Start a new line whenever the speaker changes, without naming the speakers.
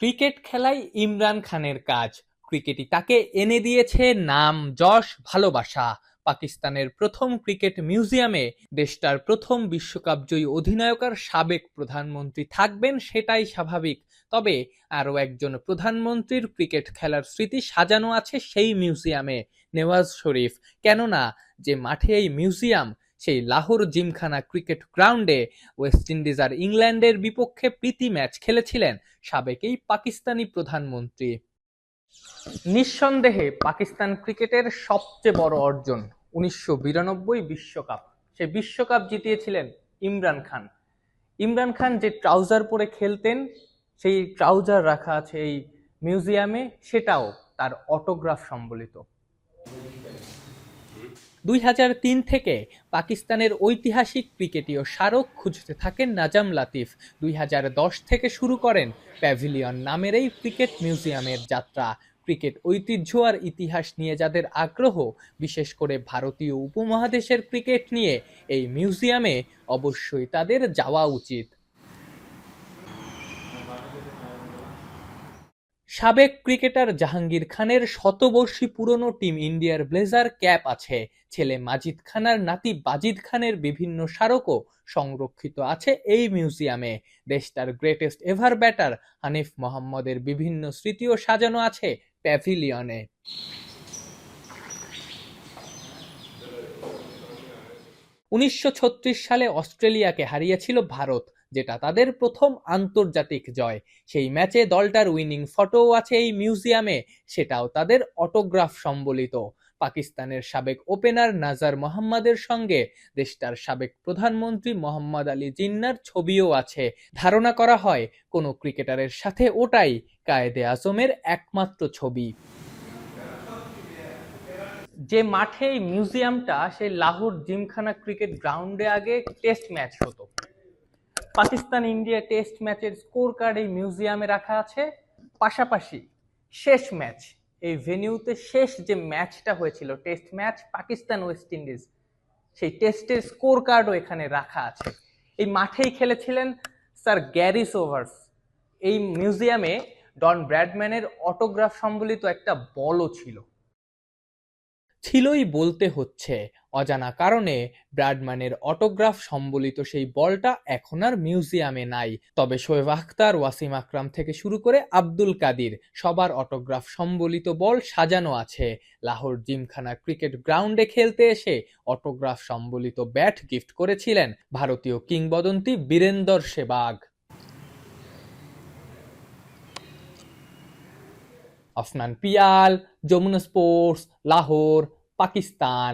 Cricket খেলায় ইমরান খানের কাজ। ক্রিকেটই তাকে এনে দিয়েছে নাম, যশ, ভালোবাসা। পাকিস্তানের প্রথম ক্রিকেট মিউজিয়ামে দেশটার প্রথম বিশ্বকাপজয়ী অধিনায়ক আর সাবেক প্রধানমন্ত্রী থাকবেন, সেটাই স্বাভাবিক। তবে আরও একজন প্রধানমন্ত্রীর ক্রিকেট খেলার স্মৃতি সাজানো আছে সেই মিউজিয়ামে, নেওয়াজ শরীফ। কেননা যে মাঠে এই মিউজিয়াম, সেই লাহোর জিমখানা ক্রিকেট গ্রাউন্ডে ওয়েস্ট ইন্ডিজ আর ইংল্যান্ডের বিপক্ষে প্রীতি ম্যাচ খেলেছিলেন সাবেক এই পাকিস্তানি প্রধানমন্ত্রী। নিঃসন্দেহে পাকিস্তান ক্রিকেটের সবচেয়ে বড় অর্জন ১৯৯২ বিশ্বকাপ। সে বিশ্বকাপ জিতিয়েছিলেন ইমরান খান। ইমরান খান যে ট্রাউজার পরে খেলতেন, সেই ট্রাউজার রাখা আছে এই মিউজিয়ামে, সেটাও তার অটোগ্রাফ সম্বলিত। ২০০৩ থেকে পাকিস্তানের ঐতিহাসিক ক্রিকেটীয় স্মারক খুঁজতে থাকেন নাজাম লাতিফ। ২০১০ থেকে শুরু করেন প্যাভিলিয়ন নামের এই ক্রিকেট মিউজিয়ামের যাত্রা। ক্রিকেট ঐতিহ্য আর ইতিহাস নিয়ে যাদের আগ্রহ, বিশেষ করে ভারতীয় উপমহাদেশের ক্রিকেট নিয়ে, এই মিউজিয়ামে অবশ্যই তাদের যাওয়া উচিত। সাবেক ক্রিকেটার জাহাঙ্গীর খানের শতবর্ষী পুরনো টিম ইন্ডিয়ার ব্লেজার ক্যাপ আছে। ছেলে মাজিদ খান আর নাতি বাজিদ খানের বিভিন্ন স্মারকও সংরক্ষিত আছে এই মিউজিয়ামে। দেশটার গ্রেটেস্ট এভার ব্যাটার হানিফ মোহাম্মদের বিভিন্ন স্মৃতিও সাজানো আছে প্যাভিলিয়নে। ১৯৩৬ সালে অস্ট্রেলিয়াকে হারিয়েছিল ভারত, যেটা তাদের প্রথম আন্তর্জাতিক জয়। সেই ম্যাচে দলটার উইনিং ফটোও আছে এই মিউজিয়ামে, সেটাও তাদের অটোগ্রাফ সম্বলিত। পাকিস্তানের সাবেক ওপেনার নাজার মোহাম্মদের সঙ্গে দেশটার সাবেক প্রধানমন্ত্রী মোহাম্মদ আলী জিন্নার ছবিও আছে। ধারণা করা হয় কোনো ক্রিকেটারের সাথে ওটাই কায়েদে আজমের একমাত্র ছবি। যে মাঠে এই মিউজিয়ামটা, সেই লাহোর জিমখানা ক্রিকেট গ্রাউন্ডে আগে টেস্ট ম্যাচ হতো। পাকিস্তান ইন্ডিয়া টেস্ট ম্যাচের স্কোর কার্ড এই মিউজিয়ামে রাখা আছে। পাশাপাশি শেষ ম্যাচ, এই ভেনিউতে শেষ যে ম্যাচটা হয়েছিল, test match Pakistan West Indies, সেই টেস্টের স্কোর কার্ডও এখানে রাখা আছে। এই মাঠেই খেলেছিলেন স্যার গ্যারি সোভার্স। এই মিউজিয়ামে ডন ব্র্যাডম্যানের অটোগ্রাফ সম্বলিত একটা বলও ছিল। ছিলই বলতে হচ্ছে, অজানা কারণে ব্র্যাডম্যানের অটোগ্রাফ সম্বলিত সেই বলটা এখন আর মিউজিয়ামে নাই। তবে শোয়েব আখতার, ওয়াসিম আকরাম থেকে শুরু করে আব্দুল কাদির, সবার অটোগ্রাফ সম্বলিত বল সাজানো আছে। লাহোর জিমখানা ক্রিকেট গ্রাউন্ডে খেলতে এসে অটোগ্রাফ সম্বলিত ব্যাট গিফট করেছিলেন ভারতীয় কিংবদন্তি বীরেন্দর সেবাগ। আফনান পিয়াল, যমুনা স্পোর্টস, লাহোর, পাকিস্তান।